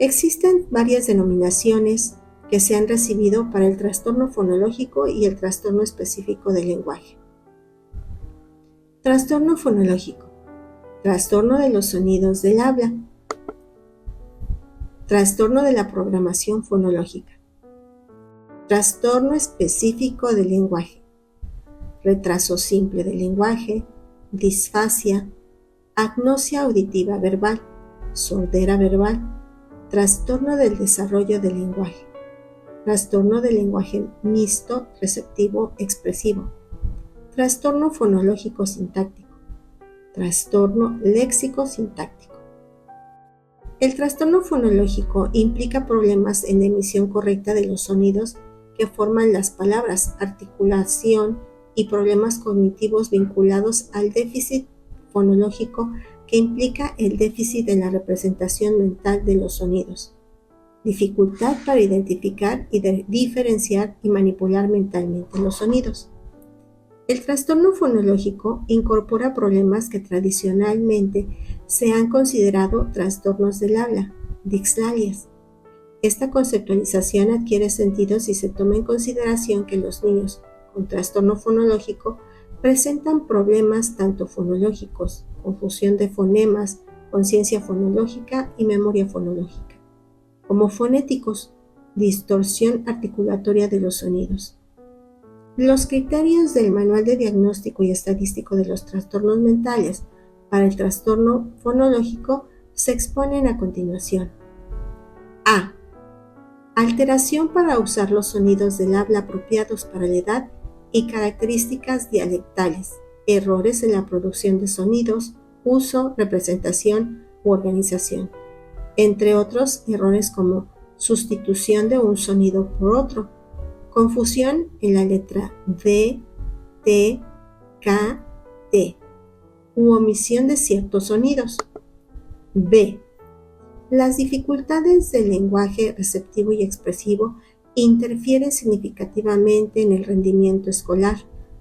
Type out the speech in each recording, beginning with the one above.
Existen varias denominaciones que se han recibido para el trastorno fonológico y el trastorno específico del lenguaje. Trastorno fonológico. Trastorno de los sonidos del habla. Trastorno de la programación fonológica. Trastorno específico del lenguaje. Retraso simple del lenguaje, disfasia, agnosia auditiva verbal, sordera verbal, trastorno del desarrollo del lenguaje, trastorno del lenguaje mixto receptivo expresivo, trastorno fonológico sintáctico, trastorno léxico sintáctico. El trastorno fonológico implica problemas en la emisión correcta de los sonidos que forman las palabras, articulación y problemas cognitivos vinculados al déficit fonológico que implica el déficit de la representación mental de los sonidos, dificultad para identificar y diferenciar y manipular mentalmente los sonidos. El trastorno fonológico incorpora problemas que tradicionalmente se han considerado trastornos del habla, dixlalias. Esta conceptualización adquiere sentido si se toma en consideración que los niños con trastorno fonológico presentan problemas tanto fonológicos, confusión de fonemas, conciencia fonológica y memoria fonológica, como fonéticos, distorsión articulatoria de los sonidos. Los criterios del Manual de Diagnóstico y Estadístico de los Trastornos Mentales para el trastorno fonológico se exponen a continuación. A. Alteración para usar los sonidos del habla apropiados para la edad y características dialectales, errores en la producción de sonidos, uso, representación u organización, entre otros errores como sustitución de un sonido por otro, confusión en la letra D, T, K, T, u omisión de ciertos sonidos. B. Las dificultades del lenguaje receptivo y expresivo interfieren significativamente en el rendimiento escolar,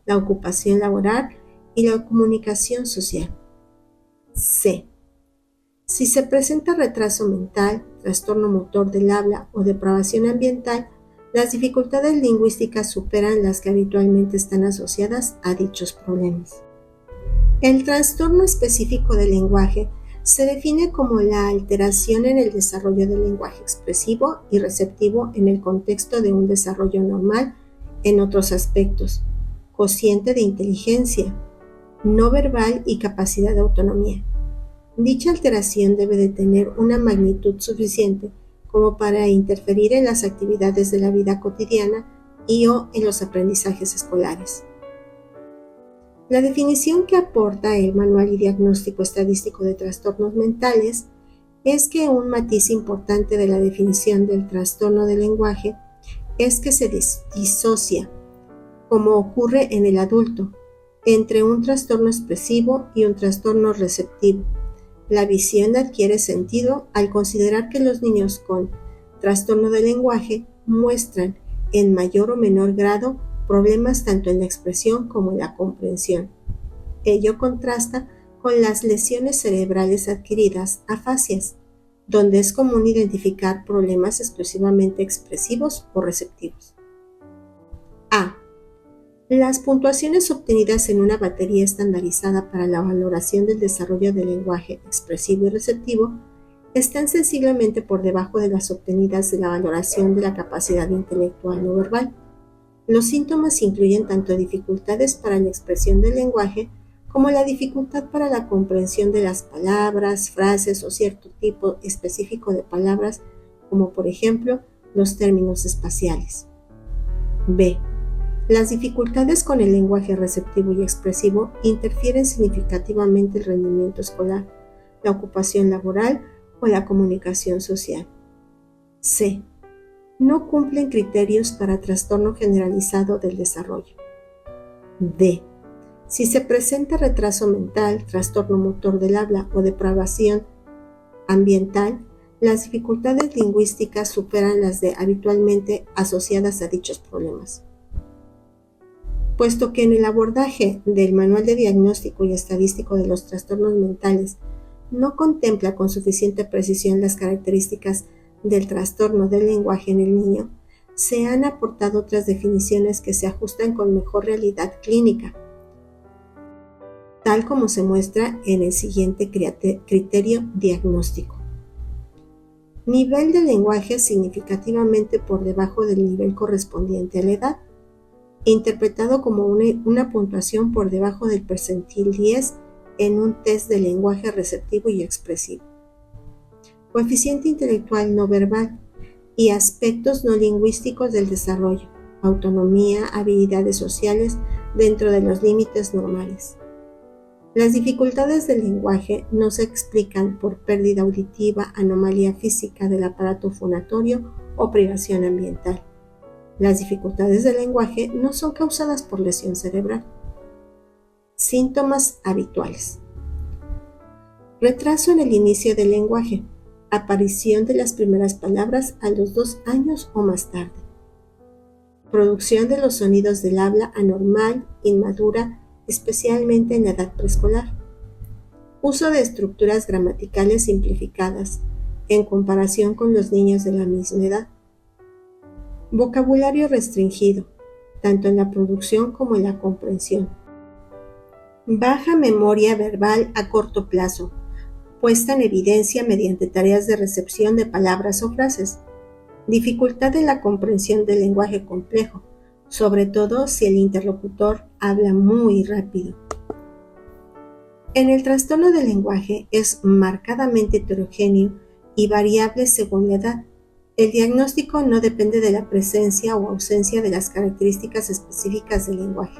la ocupación laboral y la comunicación social. C. Si se presenta retraso mental, trastorno motor del habla o depravación ambiental, las dificultades lingüísticas superan las que habitualmente están asociadas a dichos problemas. El trastorno específico del lenguaje se define como la alteración en el desarrollo del lenguaje expresivo y receptivo en el contexto de un desarrollo normal en otros aspectos, cociente de inteligencia, no verbal y capacidad de autonomía. Dicha alteración debe de tener una magnitud suficiente como para interferir en las actividades de la vida cotidiana y o en los aprendizajes escolares. La definición que aporta el Manual y Diagnóstico Estadístico de Trastornos Mentales es que un matiz importante de la definición del trastorno del lenguaje es que se disocia, como ocurre en el adulto, entre un trastorno expresivo y un trastorno receptivo. La visión adquiere sentido al considerar que los niños con trastorno del lenguaje muestran en mayor o menor grado problemas tanto en la expresión como en la comprensión. Ello contrasta con las lesiones cerebrales adquiridas, afasias, donde es común identificar problemas exclusivamente expresivos o receptivos. A. Las puntuaciones obtenidas en una batería estandarizada para la valoración del desarrollo del lenguaje expresivo y receptivo están sensiblemente por debajo de las obtenidas de la valoración de la capacidad intelectual no verbal. Los síntomas incluyen tanto dificultades para la expresión del lenguaje como la dificultad para la comprensión de las palabras, frases o cierto tipo específico de palabras, como por ejemplo los términos espaciales. B. Las dificultades con el lenguaje receptivo y expresivo interfieren significativamente el rendimiento escolar, la ocupación laboral o la comunicación social. C. No cumplen criterios para trastorno generalizado del desarrollo. D. Si se presenta retraso mental, trastorno motor del habla o depravación ambiental, las dificultades lingüísticas superan las de habitualmente asociadas a dichos problemas. Puesto que en el abordaje del Manual de Diagnóstico y Estadístico de los Trastornos Mentales no contempla con suficiente precisión las características del trastorno del lenguaje en el niño, se han aportado otras definiciones que se ajustan con mejor realidad clínica, tal como se muestra en el siguiente criterio diagnóstico. Nivel de lenguaje significativamente por debajo del nivel correspondiente a la edad, interpretado como una puntuación por debajo del percentil 10 en un test de lenguaje receptivo y expresivo. Coeficiente intelectual no verbal y aspectos no lingüísticos del desarrollo, autonomía, habilidades sociales dentro de los límites normales. Las dificultades del lenguaje no se explican por pérdida auditiva, anomalía física del aparato fonatorio o privación ambiental. Las dificultades del lenguaje no son causadas por lesión cerebral. Síntomas habituales. Retraso en el inicio del lenguaje. Aparición de las primeras palabras a los 2 años o más tarde. Producción de los sonidos del habla anormal, inmadura, especialmente en la edad preescolar. Uso de estructuras gramaticales simplificadas en comparación con los niños de la misma edad. Vocabulario restringido, tanto en la producción como en la comprensión. Baja memoria verbal a corto plazo, puesta en evidencia mediante tareas de recepción de palabras o frases. Dificultad en la comprensión del lenguaje complejo, sobre todo si el interlocutor habla muy rápido. En el trastorno del lenguaje es marcadamente heterogéneo y variable según la edad. El diagnóstico no depende de la presencia o ausencia de las características específicas del lenguaje.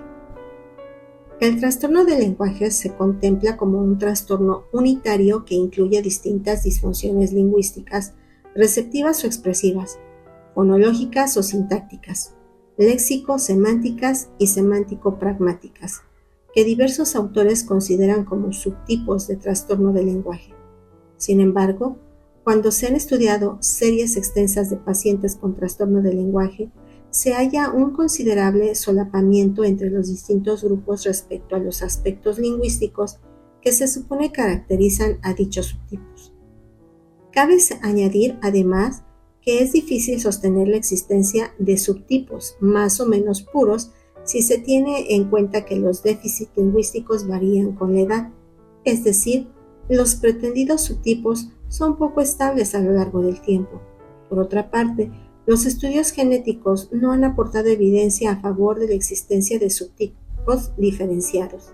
El trastorno del lenguaje se contempla como un trastorno unitario que incluye distintas disfunciones lingüísticas, receptivas o expresivas, fonológicas o sintácticas, léxico-semánticas y semántico-pragmáticas, que diversos autores consideran como subtipos de trastorno del lenguaje. Sin embargo, cuando se han estudiado series extensas de pacientes con trastorno del lenguaje, se halla un considerable solapamiento entre los distintos grupos respecto a los aspectos lingüísticos que se supone caracterizan a dichos subtipos. Cabe añadir, además, que es difícil sostener la existencia de subtipos más o menos puros si se tiene en cuenta que los déficits lingüísticos varían con la edad, es decir, los pretendidos subtipos son poco estables a lo largo del tiempo. Por otra parte, los estudios genéticos no han aportado evidencia a favor de la existencia de subtipos diferenciados.